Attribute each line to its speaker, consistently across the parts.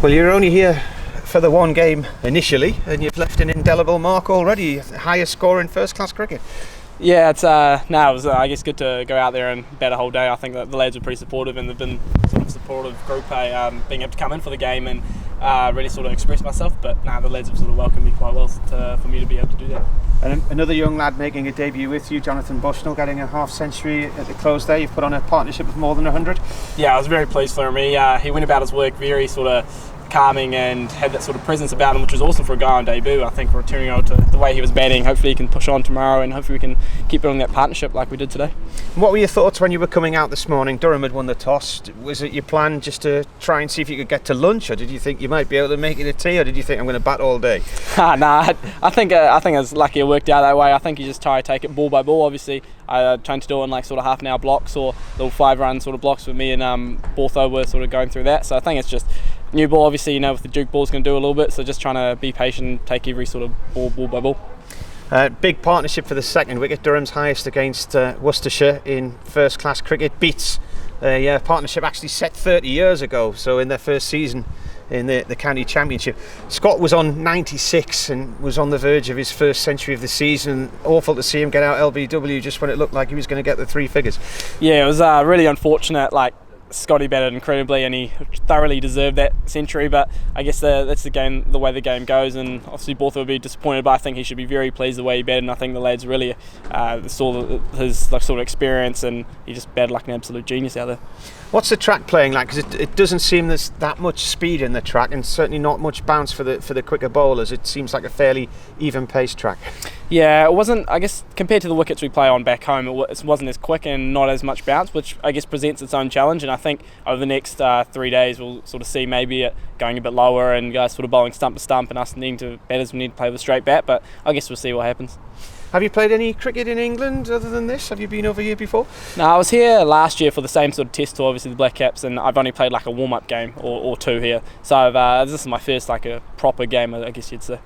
Speaker 1: Well, you're only here for the one game initially, and you've left an indelible mark already. Highest score in first-class cricket.
Speaker 2: Yeah, it was I guess good to go out there and bat a whole day. I think that the lads were pretty supportive, and they've been sort of supportive group, being able to come in for the game and really sort of express myself. But the lads have sort of welcomed me quite well for me to be able to do that.
Speaker 1: And another young lad making a debut with you, Jonathan Bushnell, getting a half century at the close there. You've put on a partnership of more than 100.
Speaker 2: Yeah, I was very pleased for him. He went about his work very sort of calming and had that sort of presence about him, which was awesome for a guy on debut. I think for returning out to the way he was batting, hopefully he can push on tomorrow, and hopefully we can keep building that partnership like we did today.
Speaker 1: What were your thoughts when you were coming out this morning? Durham had won the toss. Was it your plan just to try and see if you could get to lunch, or did you think you might be able to make it a tea, or did you think I'm going to bat all day?
Speaker 2: I think I was lucky it worked out that way. I think you just try to take it ball by ball. Obviously I tried to do it in like sort of half an hour blocks or little 5-run sort of blocks with me and Bortho were sort of going through that. So I think it's just new ball, obviously, with the Duke ball's going to do a little bit, so just trying to be patient, take every sort of ball by ball.
Speaker 1: Big partnership for the second wicket. Durham's highest against Worcestershire in first class cricket beats a partnership actually set 30 years ago, so in their first season in the county championship. Scott was on 96 and was on the verge of his first century of the season. Awful to see him get out LBW just when it looked like he was going to get the 3 figures. Yeah,
Speaker 2: it was really unfortunate. Scotty batted incredibly and he thoroughly deserved that century, but I guess that's the way the game goes, and obviously Bortho will be disappointed, but I think he should be very pleased the way he batted, and I think the lads really saw his sort of experience, and he just batted like an absolute genius out there.
Speaker 1: What's the track playing like? Because it doesn't seem there's that much speed in the track, and certainly not much bounce for the quicker bowlers. It seems like a fairly even paced track.
Speaker 2: Yeah, it wasn't, I guess, compared to the wickets we play on back home, it wasn't as quick and not as much bounce, which I guess presents its own challenge, and I think over the next 3 days we'll sort of see maybe it going a bit lower and guys sort of bowling stump to stump, and us batters need to play with a straight bat, but I guess we'll see what happens.
Speaker 1: Have you played any cricket in England other than this? Have you been over here before?
Speaker 2: No, I was here last year for the same sort of test tour, obviously the Black Caps, and I've only played like a warm-up game or 2 here. So this is my first a proper game, I guess you'd say.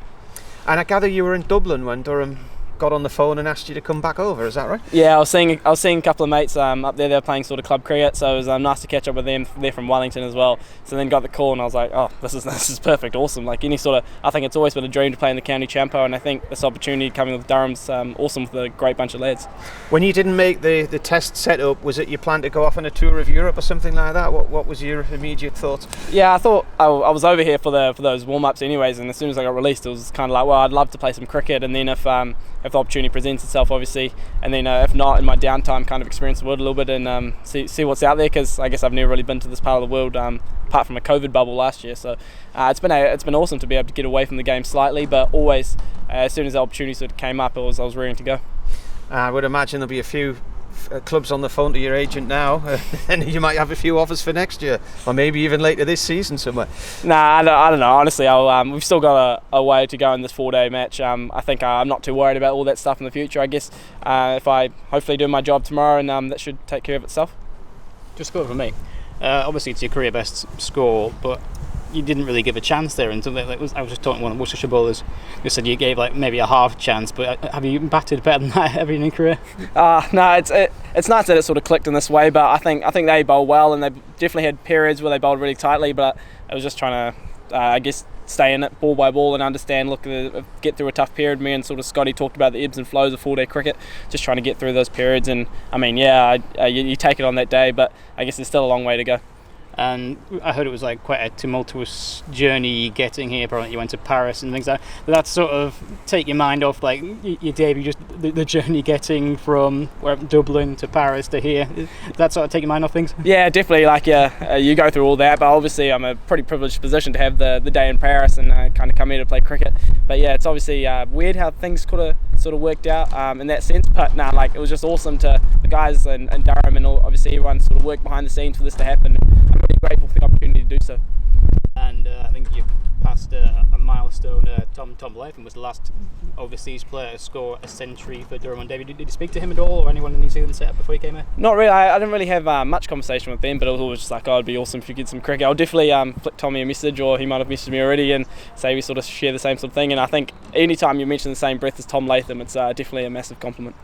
Speaker 1: And I gather you were in Dublin when Durham got on the phone and asked you to come back over, is that right?
Speaker 2: Yeah, I was seeing a couple of mates up there. They were playing sort of club cricket, so it was nice to catch up with them. They're from Wellington as well, so then got the call and I was like, oh, this is perfect, awesome. Like any sort of, I think it's always been a dream to play in the county champo, and I think this opportunity coming with Durham's awesome with a great bunch of lads.
Speaker 1: When you didn't make the test setup, was it your plan to go off on a tour of Europe or something like that? What was your immediate thoughts?
Speaker 2: Yeah, I thought I was over here for those warm-ups anyways, and as soon as I got released it was kind of like, well, I'd love to play some cricket, and then if the opportunity presents itself, obviously, and then if not, in my downtime, kind of experience the world a little bit and see what's out there, because I guess I've never really been to this part of the world apart from a COVID bubble last year. So it's been awesome to be able to get away from the game slightly, but always as soon as the opportunity sort of came up, I was ready to go.
Speaker 1: I would imagine there'll be a few clubs on the phone to your agent now, and you might have a few offers for next year, or maybe even later this season somewhere.
Speaker 2: Nah, I don't know. Honestly, we've still got a way to go in this 4-day match. I think I'm not too worried about all that stuff in the future. I guess if I hopefully do my job tomorrow, and that should take care of itself.
Speaker 3: Just go for me. Obviously, it's your career best score, but you didn't really give a chance there. And I was just talking to one of the Worcestershire bowlers who said you gave maybe a half chance, but have you batted better than that ever in your career?
Speaker 2: No, it's nice that it sort of clicked in this way, but I think they bowl well, and they definitely had periods where they bowled really tightly, but I was just trying to I guess stay in it ball by ball and understand, get through a tough period. Me and sort of Scotty talked about the ebbs and flows of 4-day cricket, just trying to get through those periods, and I mean, you take it on that day, but I guess there's still a long way to go.
Speaker 3: And I heard it was quite a tumultuous journey getting here. Probably you went to Paris and things like that. But that sort of take your mind off your debut, just the journey getting from Dublin to Paris to here. That sort of take your mind off things? Yeah,
Speaker 2: definitely. You go through all that, but obviously I'm a pretty privileged position to have the day in Paris and kind of come here to play cricket. But yeah, it's obviously weird how things could have sort of worked out in that sense. But it was just awesome to the guys and Durham, and obviously everyone sort of worked behind the scenes for this to happen. I'm really grateful for the opportunity to do so.
Speaker 3: And I think you've passed a milestone. Tom Latham was the last overseas player to score a century for Durham on debut. Did you speak to him at all, or anyone in New Zealand set up before you came here?
Speaker 2: Not really. I didn't really have much conversation with them, but it was always just like, it'd be awesome if you get some cricket. I'll definitely flick Tommy a message, or he might have messaged me already, and say we sort of share the same sort of thing. And I think anytime you mention the same breath as Tom Latham, it's definitely a massive compliment.